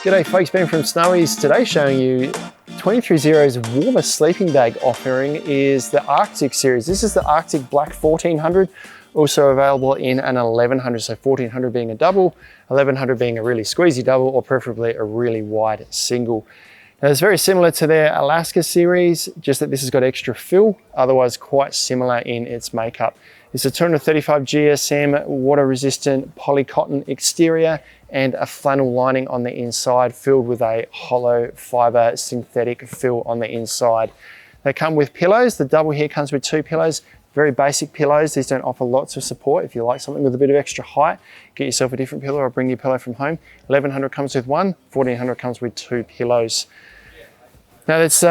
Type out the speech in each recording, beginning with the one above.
G'day folks, Ben from Snowy's. Today showing you 23Zero's warmest sleeping bag offering is the Arctic series. This is the Arctic Black 1400, also available in an 1100, so 1400 being a double, 1100 being a really squeezy double, or preferably a really wide single. Now it's very similar to their Alaska series, just that this has got extra fill, otherwise quite similar in its makeup. It's a 235 GSM water resistant polycotton exterior and a flannel lining on the inside filled with a hollow fibre synthetic fill on the inside. They come with pillows. The double here comes with 2 pillows, very basic pillows. These don't offer lots of support. If you like something with a bit of extra height, get yourself a different pillow or bring your pillow from home. 1100 comes with 1, 1400 comes with 2 pillows. Now let's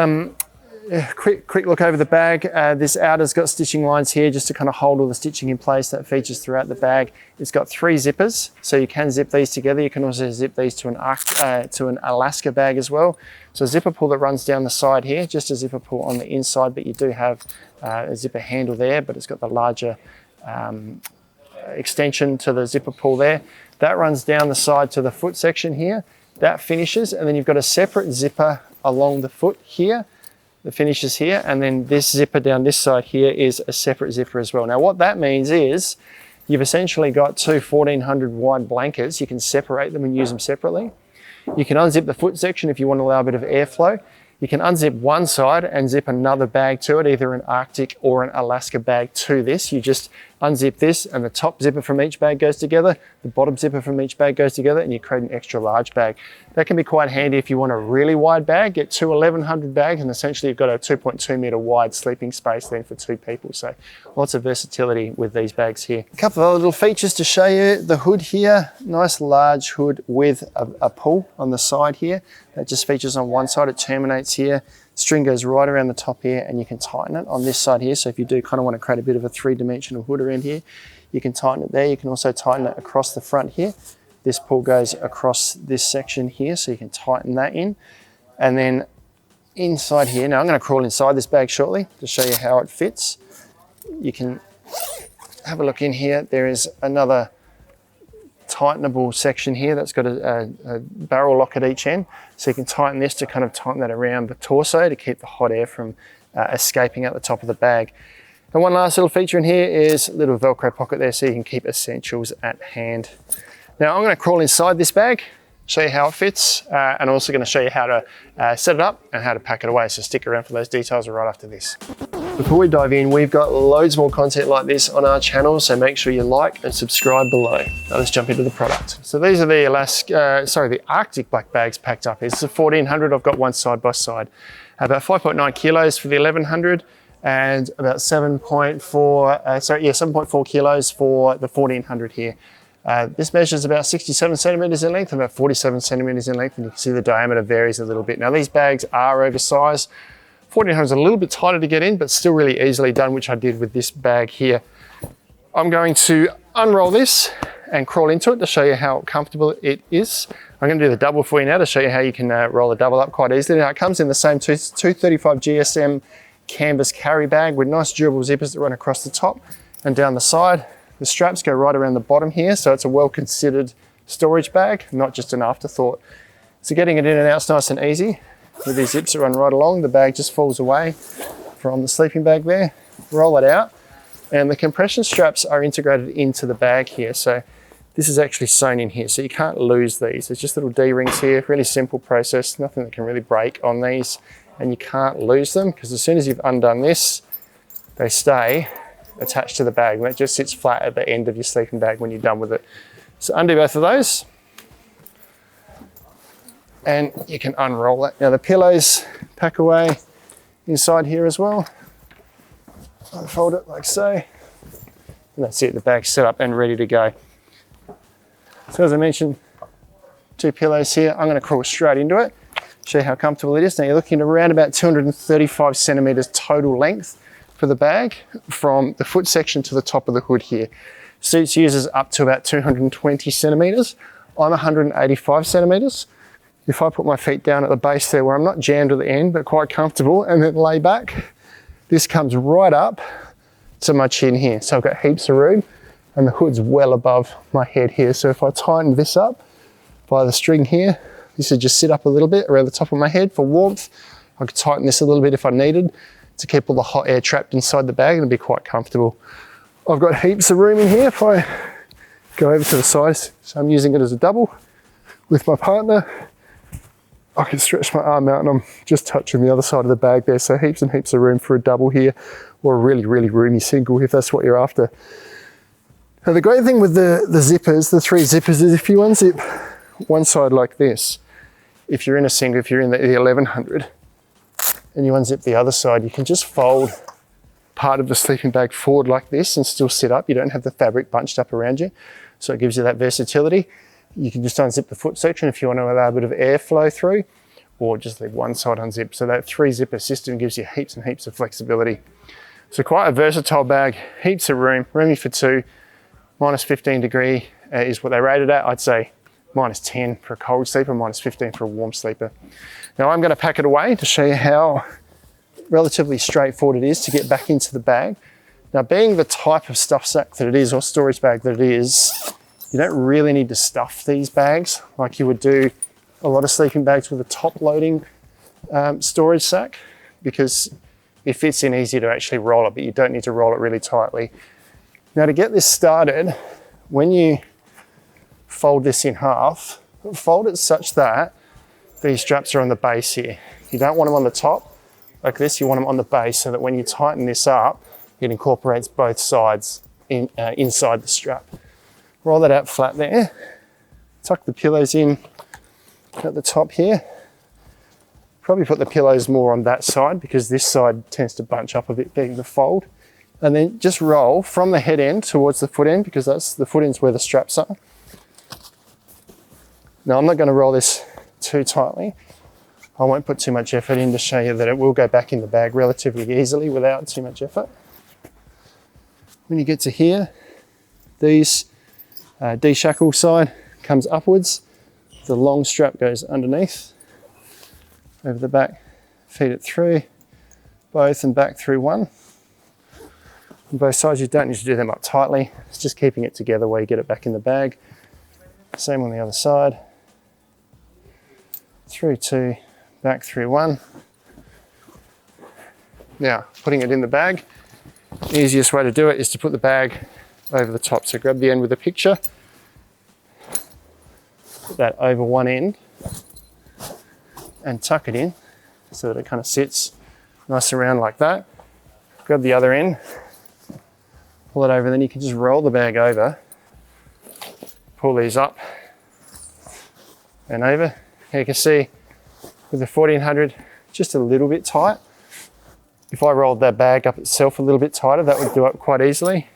quick look over the bag. This outer's got stitching lines here just to kind of hold all the stitching in place. That features throughout the bag. It's got 3 zippers, so you can zip these together. You can also zip these to an Alaska bag as well. So a zipper pull that runs down the side here, just a zipper pull on the inside, but you do have a zipper handle there, but it's got the larger extension to the zipper pull there. That runs down the side to the foot section here. That finishes, and then you've got a separate zipper along the foot here. The finishes here, and then this zipper down this side here is a separate zipper as well. Now what that means is you've essentially got 2 1400 wide blankets. You can separate them and use them separately. You can unzip the foot section if you want to allow a bit of airflow. You can unzip one side and zip another bag to it, either an Arctic or an Alaska bag to this. You just unzip this and the top zipper from each bag goes together, the bottom zipper from each bag goes together, and you create an extra large bag. That can be quite handy if you want a really wide bag. Get 2 1100 bags and essentially you've got a 2.2 meter wide sleeping space then for 2 people. So lots of versatility with these bags here. A couple of other little features to show you. The hood here, nice large hood with a pull on the side here. That just features on one side, it terminates here. String goes right around the top here and you can tighten it on this side here. So if you do kind of want to create a bit of a 3-dimensional hood around here, you can tighten it there. You can also tighten it across the front here. This pull goes across this section here, so you can tighten that in. And then inside here, now I'm going to crawl inside this bag shortly to show you how it fits. You can have a look in here. There is another tightenable section here that's got a barrel lock at each end, so you can tighten this to kind of tighten that around the torso to keep the hot air from escaping out the top of the bag. And one last little feature in here is a little Velcro pocket there, so you can keep essentials at hand. Now I'm going to crawl inside this bag, show you how it fits, and also going to show you how to set it up and how to pack it away, so stick around for those details right after this. Before we dive in, we've got loads more content like this on our channel, so make sure you like and subscribe below. Now let's jump into the product. So these are the Arctic black bags packed up. It's a 1400, I've got one side by side. About 5.9 kilos for the 1100 and about 7.4 kilos for the 1400 here. This measures about 67 centimeters in length, about 47 centimeters in length, and you can see the diameter varies a little bit. Now these bags are oversized. 1400 is a little bit tighter to get in, but still really easily done, which I did with this bag here. I'm going to unroll this and crawl into it to show you how comfortable it is. I'm going to do the double for you now to show you how you can roll the double up quite easily. Now it comes in the same 235 GSM canvas carry bag with nice durable zippers that run across the top and down the side. The straps go right around the bottom here, so it's a well-considered storage bag, not just an afterthought. So getting it in and out is nice and easy. With these zips that run right along, the bag just falls away from the sleeping bag there. Roll it out, and the compression straps are integrated into the bag here. So this is actually sewn in here, so you can't lose these. There's just little D-rings here, really simple process, nothing that can really break on these, and you can't lose them because as soon as you've undone this, they stay attached to the bag, and that just sits flat at the end of your sleeping bag when you're done with it. So undo both of those, and you can unroll it. Now the pillows pack away inside here as well. Unfold it like so, and that's it, the bag's set up and ready to go. So as I mentioned, 2 pillows here. I'm going to crawl straight into it, show you how comfortable it is. Now you're looking at around about 235 centimeters total length for the bag from the foot section to the top of the hood here. Suits users up to about 220 centimeters. I'm 185 centimeters. If I put my feet down at the base there where I'm not jammed at the end, but quite comfortable, and then lay back, this comes right up to my chin here. So I've got heaps of room, and the hood's well above my head here. So if I tighten this up by the string here, This would just sit up a little bit around the top of my head for warmth. I could tighten this a little bit if I needed to keep all the hot air trapped inside the bag, and it'd be quite comfortable. I've got heaps of room in here if I go over to the side. So I'm using it as a double with my partner. I can stretch my arm out and I'm just touching the other side of the bag there. So heaps and heaps of room for a double here, or a really, really roomy single if that's what you're after. Now the great thing with the zippers, the 3 zippers, is if you unzip one side like this, if you're in a single, if you're in the 1100, and you unzip the other side, you can just fold part of the sleeping bag forward like this and still sit up. You don't have the fabric bunched up around you. So it gives you that versatility. You can just unzip the foot section if you want to allow a bit of airflow through, or just leave one side unzipped. So that 3 zipper system gives you heaps and heaps of flexibility. So quite a versatile bag, heaps of room, roomy for 2, minus 15 degree is what they rated at. I'd say minus 10 for a cold sleeper, minus 15 for a warm sleeper. Now I'm going to pack it away to show you how relatively straightforward it is to get back into the bag. Now being the type of stuff sack that it is, or storage bag that it is, you don't really need to stuff these bags like you would do a lot of sleeping bags with a top loading storage sack, because it fits in easy to actually roll it, but you don't need to roll it really tightly. Now to get this started, when you fold this in half, fold it such that these straps are on the base here. You don't want them on the top like this, you want them on the base, so that when you tighten this up, it incorporates both sides inside the strap. Roll that out flat there, tuck the pillows in at the top here. Probably put the pillows more on that side because this side tends to bunch up a bit being the fold. And then just roll from the head end towards the foot end, because that's the foot end's where the straps are. Now I'm not going to roll this too tightly. I won't put too much effort in to show you that it will go back in the bag relatively easily without too much effort. When you get to here, these D-shackle side comes upwards. The long strap goes underneath, over the back, feed it through, both and back through one. On both sides, you don't need to do them up tightly. It's just keeping it together while you get it back in the bag. Same on the other side. Through 2, back through 1. Now, putting it in the bag, the easiest way to do it is to put the bag over the top. So grab the end with the picture, put that over one end and tuck it in so that it kind of sits nice around like that. Grab the other end, pull it over, then you can just roll the bag over, pull these up and over. You can see with the 1400, just a little bit tight. If I rolled that bag up itself a little bit tighter, that would do it quite easily.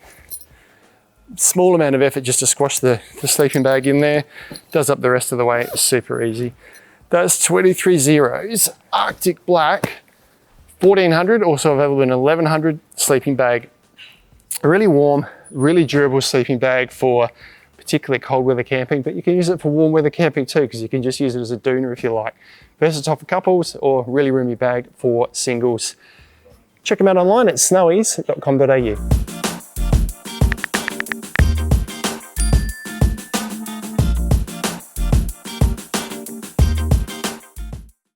Small amount of effort just to squash the sleeping bag in there. Does up the rest of the way, it's super easy. That's 23 Zeros, Arctic Black, 1400, also available in 1100 sleeping bag. A really warm, really durable sleeping bag for particularly cold weather camping, but you can use it for warm weather camping too, because you can just use it as a doona if you like. Versatile for couples, or really roomy bag for singles. Check them out online at snowies.com.au.